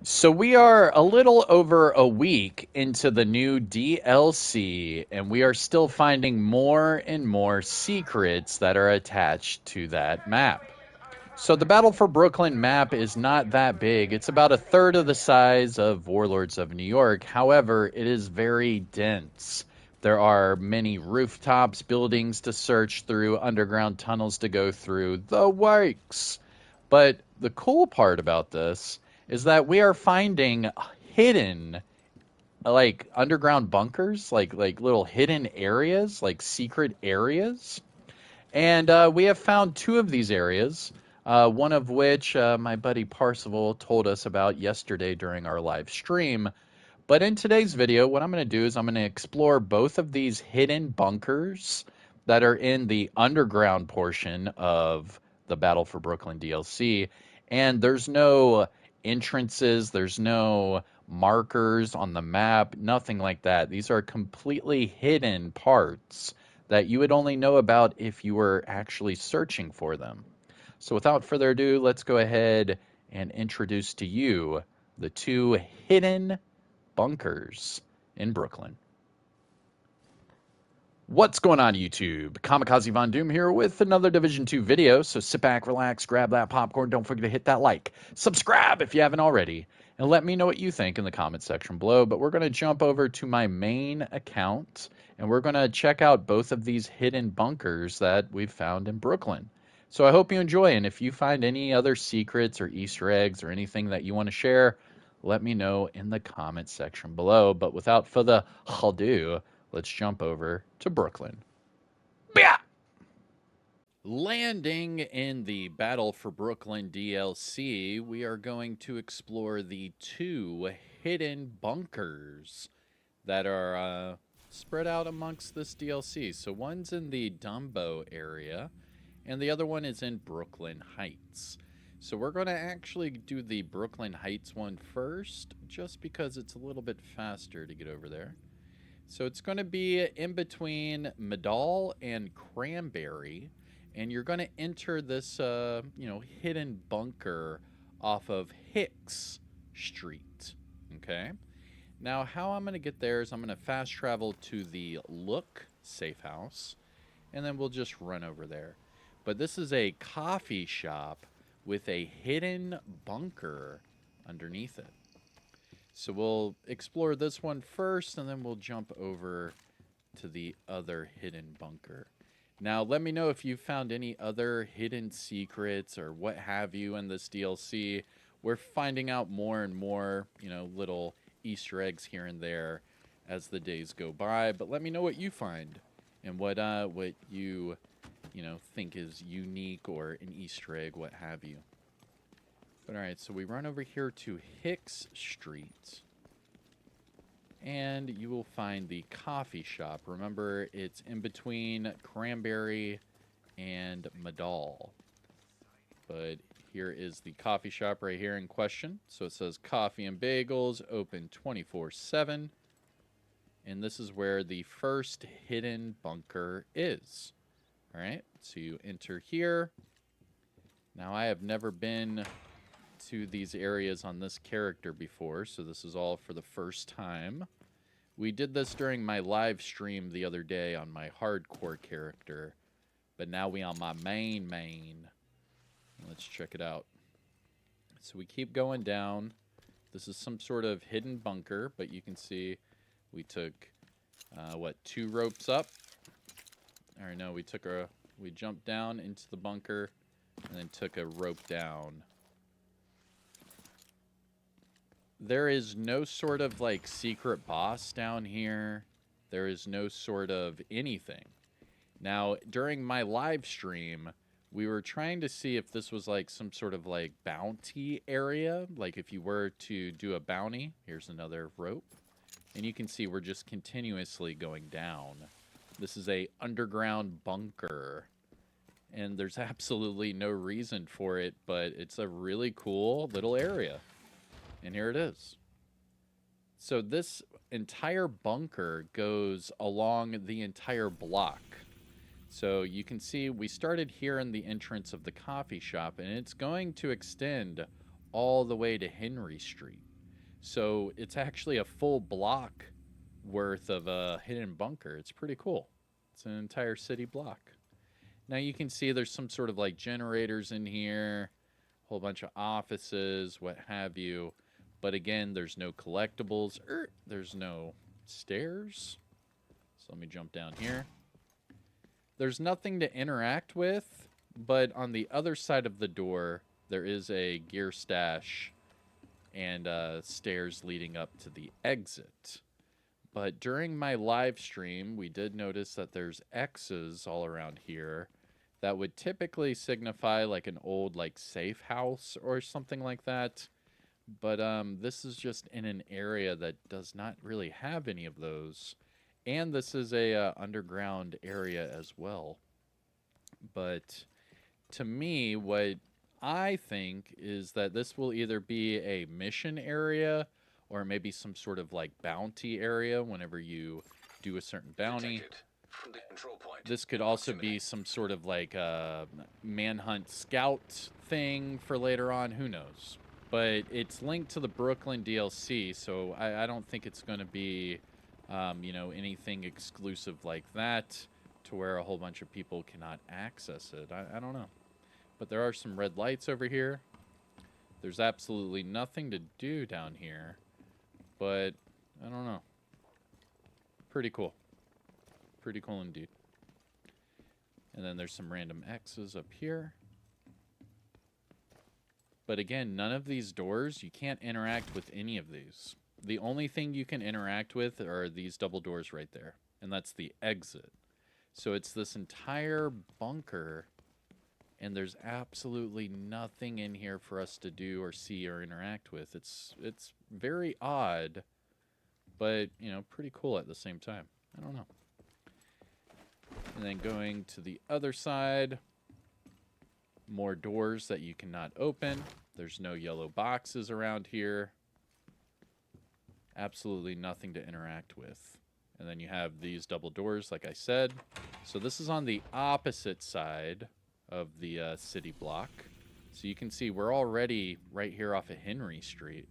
So we are a little over a week into the new DLC, and we are still finding more and more secrets that are attached to that map. So the Battle for Brooklyn map is not that big. It's about a third of the size of Warlords of New York. However, it is very dense. There are many rooftops, buildings to search through, underground tunnels to go through, the works. But the cool part about this is that we are finding hidden like underground bunkers, like little hidden areas, like secret areas. And we have found two of these areas, one of which my buddy Parsival told us about yesterday during our live stream. But in today's video, what I'm going to do is I'm going to explore both of these hidden bunkers that are in the underground portion of the Battle for Brooklyn DLC. And there's no entrances, there's no markers on the map, nothing like that. These are completely hidden parts that you would only know about if you were actually searching for them. So without further ado, let's go ahead and introduce to you the two hidden bunkers in Brooklyn. What's going on, YouTube? Kamikazevondoom here with another Division 2 video. So sit back, relax, grab that popcorn. Don't forget to hit that like. Subscribe if you haven't already. And let me know what you think in the comment section below. But we're going to jump over to my main account. And we're going to check out both of these hidden bunkers that we've found in Brooklyn. So I hope you enjoy. And if you find any other secrets or Easter eggs or anything that you want to share, let me know in the comment section below. But without further ado, let's jump over to Brooklyn. Bia! Landing in the Battle for Brooklyn DLC, we are going to explore the two hidden bunkers that are spread out amongst this DLC. So one's in the Dumbo area, and the other one is in Brooklyn Heights. So we're going to actually do the Brooklyn Heights one first, just because it's a little bit faster to get over there. So it's going to be in between Medall and Cranberry, and you're going to enter this, hidden bunker off of Hicks Street. Okay. Now, how I'm going to get there is I'm going to fast travel to the Look safe house, and then we'll just run over there. But this is a coffee shop with a hidden bunker underneath it. So we'll explore this one first, and then we'll jump over to the other hidden bunker. Now, let me know if you found any other hidden secrets or what have you in this DLC. We're finding out more and more, little Easter eggs here and there as the days go by. But let me know what you find and what you, think is unique or an Easter egg, what have you. But all right, so we run over here to Hicks Street, and you will find the coffee shop. Remember, it's in between Cranberry and Medall. But here is the coffee shop right here in question. So it says Coffee and Bagels, open 24/7. And this is where the first hidden bunker is. All right, so you enter here. Now, I have never been to these areas on this character before, so this is all for the first time. We did this during my live stream the other day on my hardcore character, but now we on my main. Let's check it out. So we keep going down. This is some sort of hidden bunker, but you can see we took, 2 ropes up? Or no, we jumped down into the bunker and then took a rope down. There is no sort of secret boss down here. There is no sort of anything. Now, during my live stream, we were trying to see if this was some sort of bounty area. Like if you were to do a bounty, here's another rope. And you can see we're just continuously going down. This is a underground bunker. And there's absolutely no reason for it, but it's a really cool little area. And here it is. So this entire bunker goes along the entire block. So you can see we started here in the entrance of the coffee shop, and it's going to extend all the way to Henry Street. So it's actually a full block worth of a hidden bunker. It's pretty cool. It's an entire city block. Now you can see there's some sort of like generators in here, a whole bunch of offices, what have you. But again, there's no collectibles. There's no stairs. So let me jump down here. There's nothing to interact with, but on the other side of the door, there is a gear stash and stairs leading up to the exit. But during my live stream, we did notice that there's X's all around here that would typically signify like an old like safe house or something like that. But this is just in an area that does not really have any of those. And this is a underground area as well. But to me, what I think is that this will either be a mission area or maybe some sort of like bounty area whenever you do a certain bounty. This could also be some sort of like manhunt scout thing for later on. Who knows? But it's linked to the Brooklyn DLC, so I don't think it's going to be, you know, anything exclusive like that to where a whole bunch of people cannot access it. I don't know. But there are some red lights over here. There's absolutely nothing to do down here. But, I don't know. Pretty cool. Pretty cool indeed. And then there's some random X's up here. But again, none of these doors, you can't interact with any of these. The only thing you can interact with are these double doors right there. And that's the exit. So it's this entire bunker, and there's absolutely nothing in here for us to do or see or interact with. It's very odd, but, you know, pretty cool at the same time. I don't know. And then going to the other side, more doors that you cannot open. There's no yellow boxes around here. Absolutely nothing to interact with. And then you have these double doors, like I said. So this is on the opposite side of the city block. So you can see we're already right here off of Henry Street.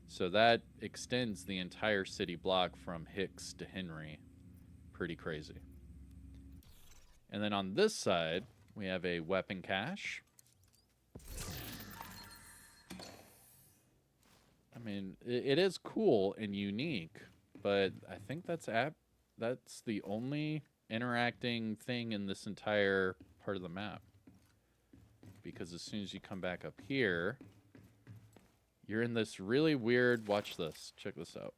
So that extends the entire city block from Hicks to Henry. Pretty crazy. And then on this side, we have a weapon cache. I mean, it is cool and unique, but I think that's the only interacting thing in this entire part of the map. Because as soon as you come back up here, you're in this really weird, watch this, check this out.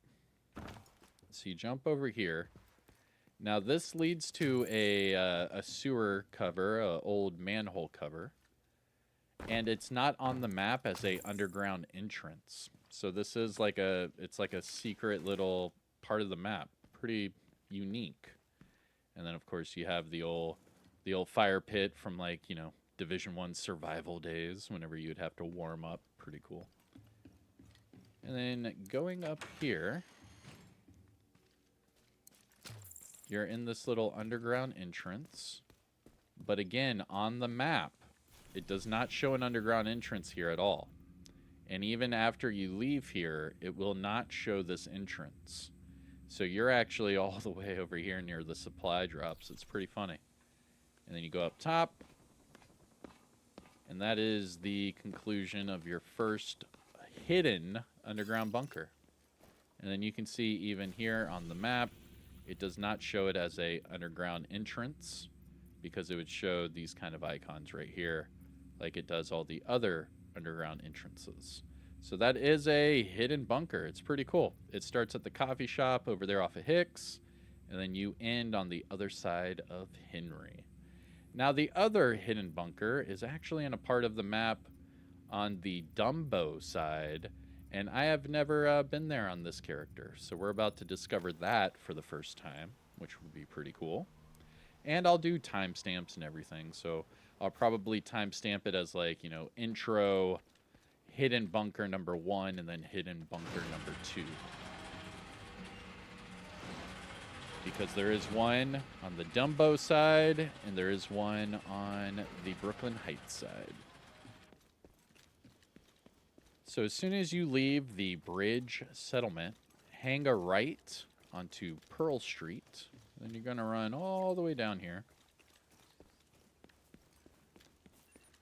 So you jump over here. Now this leads to a sewer cover, an old manhole cover. And it's not on the map as a underground entrance. So this is like it's like a secret little part of the map. Pretty unique. And then of course you have the old fire pit from like, you know, Division 1 survival days whenever you'd have to warm up. Pretty cool. And then going up here, you're in this little underground entrance. But again, on the map, it does not show an underground entrance here at all. And even after you leave here, it will not show this entrance. So you're actually all the way over here near the supply drops. It's pretty funny. And then you go up top. And that is the conclusion of your first hidden underground bunker. And then you can see even here on the map, it does not show it as a underground entrance because it would show these kind of icons right here like it does all the other underground entrances. So that is a hidden bunker. It's pretty cool. It starts at the coffee shop over there off of Hicks, and then you end on the other side of Henry. Now the other hidden bunker is actually in a part of the map on the Dumbo side, and I have never been there on this character. So we're about to discover that for the first time, which would be pretty cool. And I'll do timestamps and everything, so I'll probably timestamp it as like, you know, intro, hidden bunker number 1, and then hidden bunker number 2. Because there is one on the Dumbo side, and there is one on the Brooklyn Heights side. So as soon as you leave the bridge settlement, hang a right onto Pearl Street. Then you're going to run all the way down here.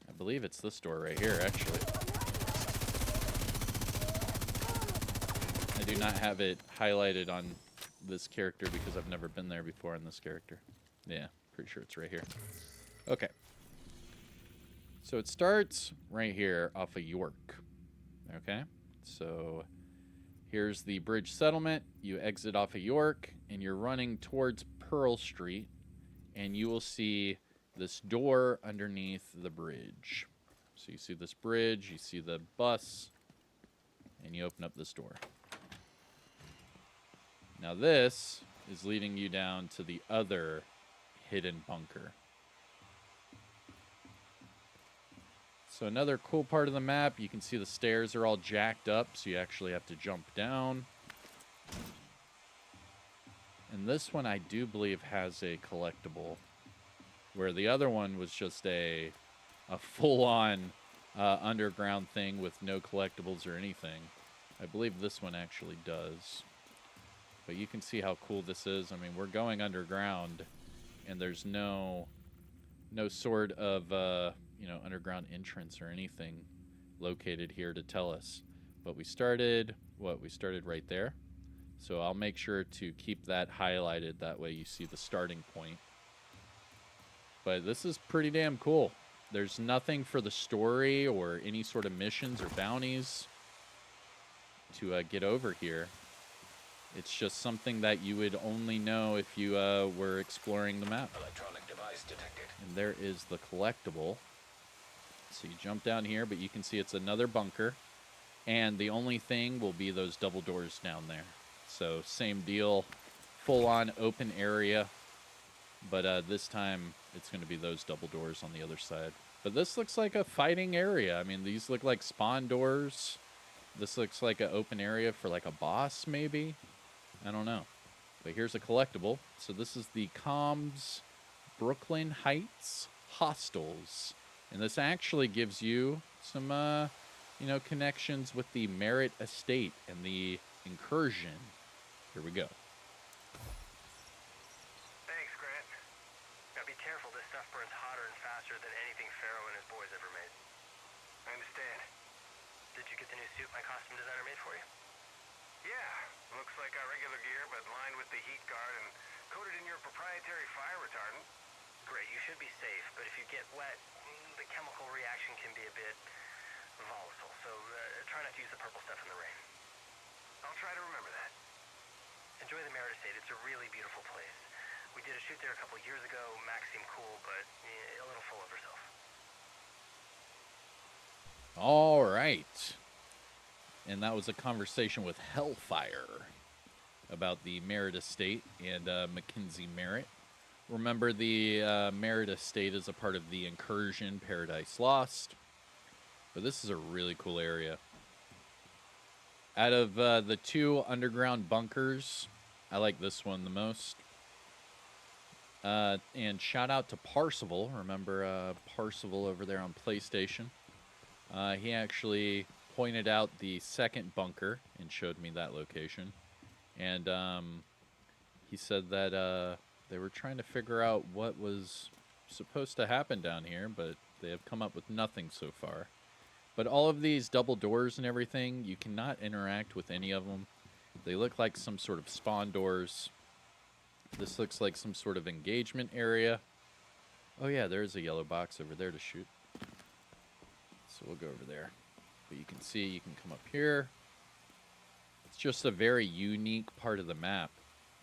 I believe it's this door right here, actually. I do not have it highlighted on this character because I've never been there before on this character. Yeah, pretty sure it's right here. Okay. So it starts right here off of York. Okay? So here's the bridge settlement. You exit off of York, and you're running towards Pearl Street, and you will see this door underneath the bridge. So you see this bridge, you see the bus, and you open up this door. Now this is leading you down to the other hidden bunker. So another cool part of the map, you can see the stairs are all jacked up, so you actually have to jump down. And this one I do believe has a collectible, where the other one was just a full-on underground thing with no collectibles or anything. I believe this one actually does. But you can see how cool this is. I mean, we're going underground, and there's no sort of underground entrance or anything located here to tell us. But we started right there. So I'll make sure to keep that highlighted. That way you see the starting point. But this is pretty damn cool. There's nothing for the story or any sort of missions or bounties to get over here. It's just something that you would only know if you were exploring the map. Electronic device detected. And there is the collectible. So you jump down here, but you can see it's another bunker. And the only thing will be those double doors down there. So same deal, full-on open area. But this time, it's going to be those double doors on the other side. But this looks like a fighting area. I mean, these look like spawn doors. This looks like an open area for like a boss, maybe. I don't know. But here's a collectible. So this is the Comms Brooklyn Heights Hostels. And this actually gives you some, connections with the Merritt Estate and the Incursion. Here we go. Thanks, Grant. Now be careful, this stuff burns hotter and faster than anything Pharaoh and his boys ever made. I understand. Did you get the new suit my costume designer made for you? Yeah. Looks like our regular gear, but lined with the heat guard and coated in your proprietary fire retardant. Great, you should be safe, but if you get wet, the chemical reaction can be a bit volatile, so try not to use the purple stuff in the rain. I'll try to remember that. Enjoy the Merritt Estate. It's a really beautiful place. We did a shoot there a couple years ago. Max seemed cool, but a little full of herself. All right. And that was a conversation with Hellfire about the Merritt Estate and Mackenzie Merritt. Remember, the Merritt Estate is a part of the Incursion Paradise Lost. But this is a really cool area. Out of the two underground bunkers, I like this one the most. And shout out to Parsival. Remember Parsival over there on PlayStation? He actually pointed out the second bunker and showed me that location. And he said that they were trying to figure out what was supposed to happen down here, but they have come up with nothing so far. But all of these double doors and everything, you cannot interact with any of them. They look like some sort of spawn doors. This looks like some sort of engagement area. Oh yeah, there's a yellow box over there to shoot. So we'll go over there. But you can see, you can come up here. It's just a very unique part of the map.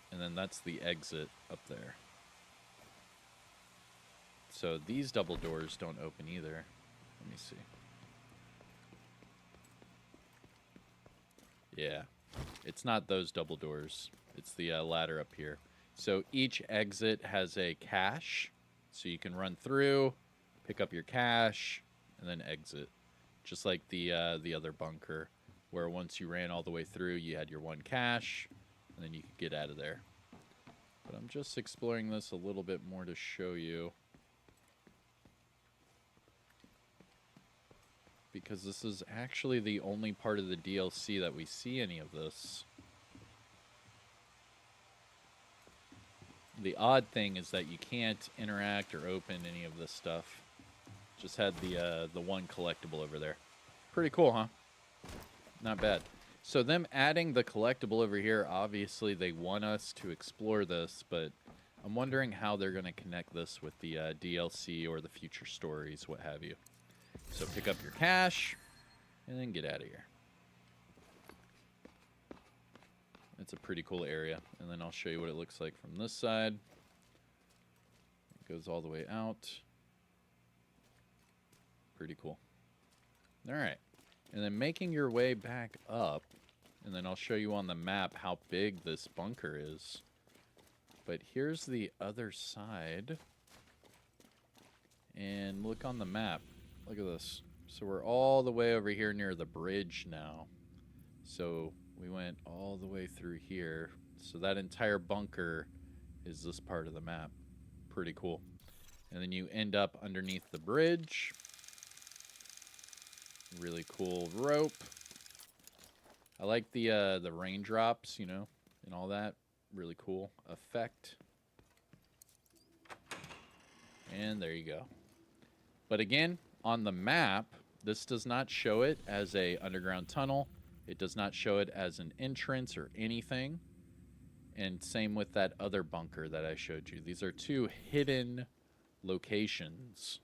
And then that's the exit up there. So these double doors don't open either. Let me see. Yeah, it's not those double doors. It's the ladder up here. So each exit has a cache. So you can run through, pick up your cache, and then exit. Just like the other bunker, where once you ran all the way through, you had your one cache, and then you could get out of there. But I'm just exploring this a little bit more to show you. because this is actually the only part of the DLC that we see any of this. The odd thing is that you can't interact or open any of this stuff. Just had the one collectible over there. Pretty cool, huh? Not bad. So them adding the collectible over here, obviously they want us to explore this, but I'm wondering how they're going to connect this with the DLC or the future stories, what have you. So pick up your cash, and then get out of here. It's a pretty cool area, and then I'll show you what it looks like from this side. It goes all the way out. Pretty cool. All right. And then making your way back up, and then I'll show you on the map how big this bunker is. But here's the other side. And look on the map. Look at this. So we're all the way over here near the bridge now. So we went all the way through here. So that entire bunker is this part of the map. Pretty cool. And then you end up underneath the bridge. Really cool rope. I like the raindrops, you know, and all that. Really cool effect. And there you go. But again, on the map, this does not show it as a underground tunnel. It does not show it as an entrance or anything. And same with that other bunker that I showed you. These are two hidden locations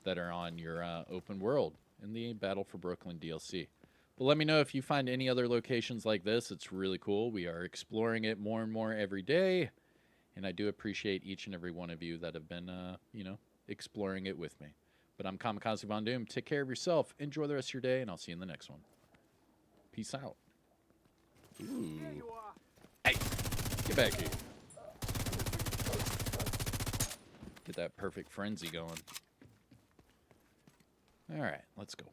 that are on your open world in the Battle for Brooklyn DLC. But let me know if you find any other locations like this. It's really cool. We are exploring it more and more every day. And I do appreciate each and every one of you that have been, you know, exploring it with me. But I'm Kamikazevondoom. Take care of yourself. Enjoy the rest of your day, and I'll see you in the next one. Peace out. Ooh. Hey, get back here. Get that perfect frenzy going. All right, let's go.